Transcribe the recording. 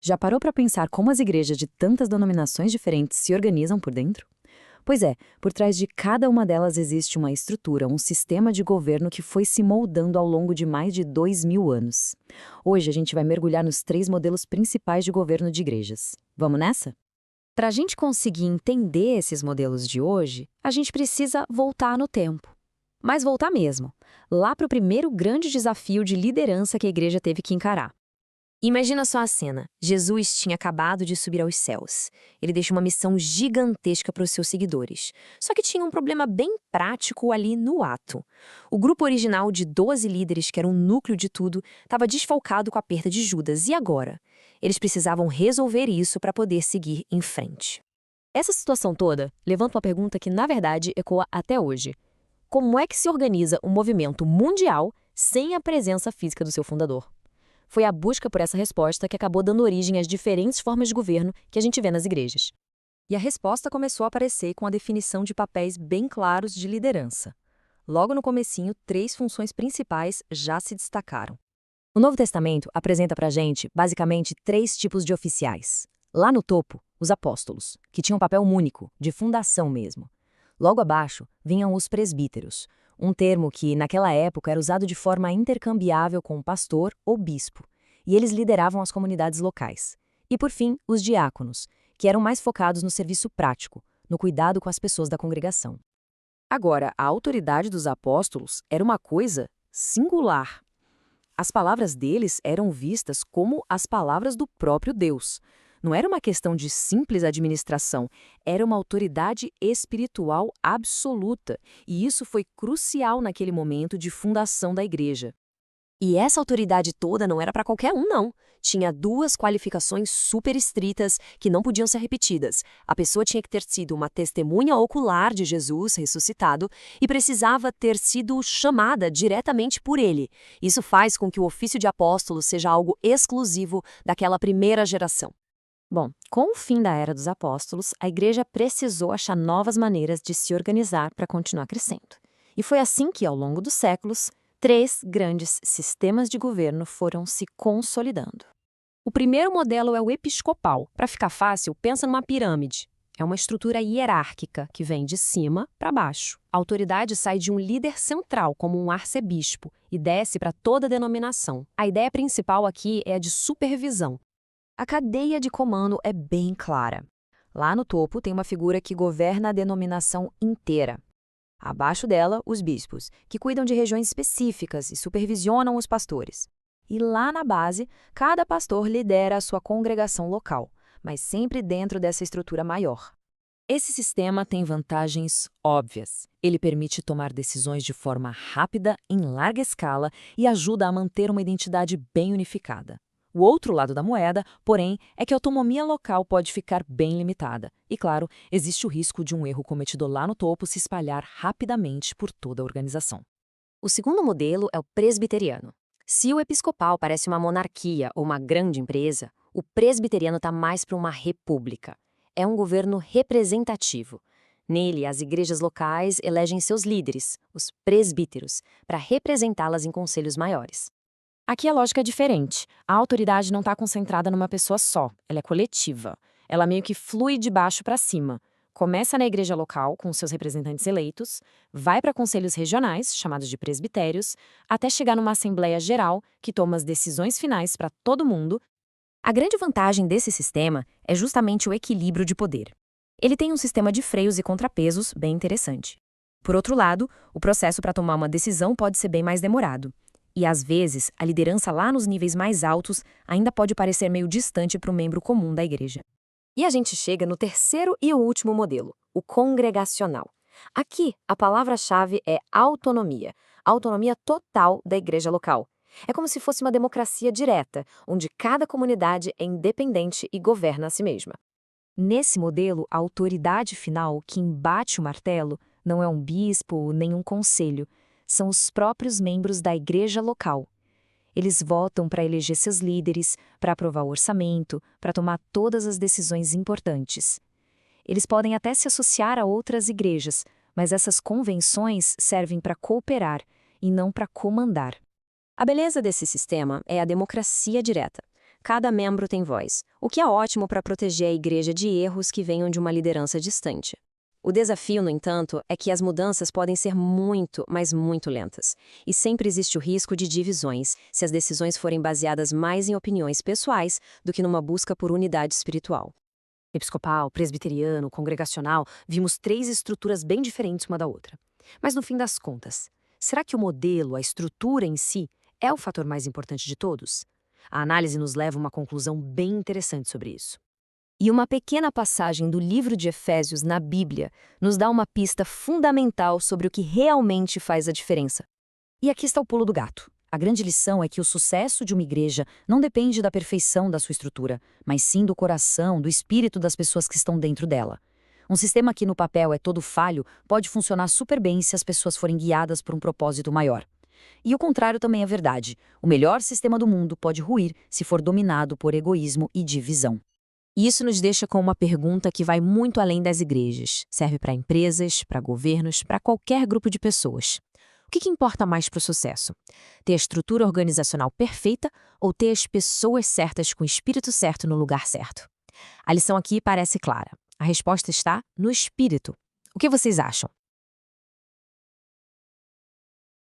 Já parou para pensar como as igrejas de tantas denominações diferentes se organizam por dentro? Pois é, por trás de cada uma delas existe uma estrutura, um sistema de governo que foi se moldando ao longo de mais de 2000 anos. Hoje a gente vai mergulhar nos 3 modelos principais de governo de igrejas. Vamos nessa? Para a gente conseguir entender esses modelos de hoje, a gente precisa voltar no tempo. Mas voltar mesmo, lá para o primeiro grande desafio de liderança que a igreja teve que encarar. Imagina só a cena. Jesus tinha acabado de subir aos céus. Ele deixa uma missão gigantesca para os seus seguidores. Só que tinha um problema bem prático ali no ato. O grupo original de 12 líderes, que era o núcleo de tudo, estava desfalcado com a perda de Judas. E agora? Eles precisavam resolver isso para poder seguir em frente. Essa situação toda levanta uma pergunta que, na verdade, ecoa até hoje. Como é que se organiza um movimento mundial sem a presença física do seu fundador? Foi a busca por essa resposta que acabou dando origem às diferentes formas de governo que a gente vê nas igrejas. E a resposta começou a aparecer com a definição de papéis bem claros de liderança. Logo no comecinho, 3 funções principais já se destacaram. O Novo Testamento apresenta pra gente, basicamente, 3 tipos de oficiais. Lá no topo, os apóstolos, que tinham um papel único, de fundação mesmo. Logo abaixo, vinham os presbíteros, um termo que, naquela época, era usado de forma intercambiável com pastor ou bispo, e eles lideravam as comunidades locais. E, por fim, os diáconos, que eram mais focados no serviço prático, no cuidado com as pessoas da congregação. Agora, a autoridade dos apóstolos era uma coisa singular. As palavras deles eram vistas como as palavras do próprio Deus. Não era uma questão de simples administração, era uma autoridade espiritual absoluta, e isso foi crucial naquele momento de fundação da igreja. E essa autoridade toda não era para qualquer um, não. Tinha 2 qualificações super estritas que não podiam ser repetidas. A pessoa tinha que ter sido uma testemunha ocular de Jesus ressuscitado e precisava ter sido chamada diretamente por ele. Isso faz com que o ofício de apóstolo seja algo exclusivo daquela primeira geração. Bom, com o fim da Era dos Apóstolos, a igreja precisou achar novas maneiras de se organizar para continuar crescendo. E foi assim que, ao longo dos séculos, 3 grandes sistemas de governo foram se consolidando. O primeiro modelo é o episcopal. Para ficar fácil, pensa numa pirâmide. É uma estrutura hierárquica que vem de cima para baixo. A autoridade sai de um líder central, como um arcebispo, e desce para toda a denominação. A ideia principal aqui é a de supervisão. A cadeia de comando é bem clara. Lá no topo tem uma figura que governa a denominação inteira. Abaixo dela, os bispos, que cuidam de regiões específicas e supervisionam os pastores. E lá na base, cada pastor lidera a sua congregação local, mas sempre dentro dessa estrutura maior. Esse sistema tem vantagens óbvias. Ele permite tomar decisões de forma rápida, em larga escala, e ajuda a manter uma identidade bem unificada. O outro lado da moeda, porém, é que a autonomia local pode ficar bem limitada. E, claro, existe o risco de um erro cometido lá no topo se espalhar rapidamente por toda a organização. O segundo modelo é o presbiteriano. Se o episcopal parece uma monarquia ou uma grande empresa, o presbiteriano está mais para uma república. É um governo representativo. Nele, as igrejas locais elegem seus líderes, os presbíteros, para representá-las em conselhos maiores. Aqui a lógica é diferente. A autoridade não está concentrada numa pessoa só, ela é coletiva. Ela meio que flui de baixo para cima. Começa na igreja local, com seus representantes eleitos, vai para conselhos regionais, chamados de presbitérios, até chegar numa assembleia geral que toma as decisões finais para todo mundo. A grande vantagem desse sistema é justamente o equilíbrio de poder. Ele tem um sistema de freios e contrapesos bem interessante. Por outro lado, o processo para tomar uma decisão pode ser bem mais demorado. E, às vezes, a liderança lá nos níveis mais altos ainda pode parecer meio distante para o membro comum da igreja. E a gente chega no terceiro e último modelo, o congregacional. Aqui, a palavra-chave é autonomia. Autonomia total da igreja local. É como se fosse uma democracia direta, onde cada comunidade é independente e governa a si mesma. Nesse modelo, a autoridade final, que embate o martelo, não é um bispo nem um conselho, são os próprios membros da igreja local. Eles votam para eleger seus líderes, para aprovar o orçamento, para tomar todas as decisões importantes. Eles podem até se associar a outras igrejas, mas essas convenções servem para cooperar e não para comandar. A beleza desse sistema é a democracia direta. cada membro tem voz, o que é ótimo para proteger a igreja de erros que venham de uma liderança distante. O desafio, no entanto, é que as mudanças podem ser muito, mas muito lentas. E sempre existe o risco de divisões, se as decisões forem baseadas mais em opiniões pessoais do que numa busca por unidade espiritual. Episcopal, presbiteriano, congregacional, vimos 3 estruturas bem diferentes uma da outra. Mas no fim das contas, será que o modelo, a estrutura em si, é o fator mais importante de todos? A análise nos leva a uma conclusão bem interessante sobre isso. E uma pequena passagem do livro de Efésios na Bíblia nos dá uma pista fundamental sobre o que realmente faz a diferença. E aqui está o pulo do gato. A grande lição é que o sucesso de uma igreja não depende da perfeição da sua estrutura, mas sim do coração, do espírito das pessoas que estão dentro dela. Um sistema que no papel é todo falho pode funcionar super bem se as pessoas forem guiadas por um propósito maior. E o contrário também é verdade. O melhor sistema do mundo pode ruir se for dominado por egoísmo e divisão. E isso nos deixa com uma pergunta que vai muito além das igrejas. Serve para empresas, para governos, para qualquer grupo de pessoas. O que importa mais para o sucesso? Ter a estrutura organizacional perfeita ou ter as pessoas certas com o espírito certo no lugar certo? A lição aqui parece clara. A resposta está no espírito. O que vocês acham?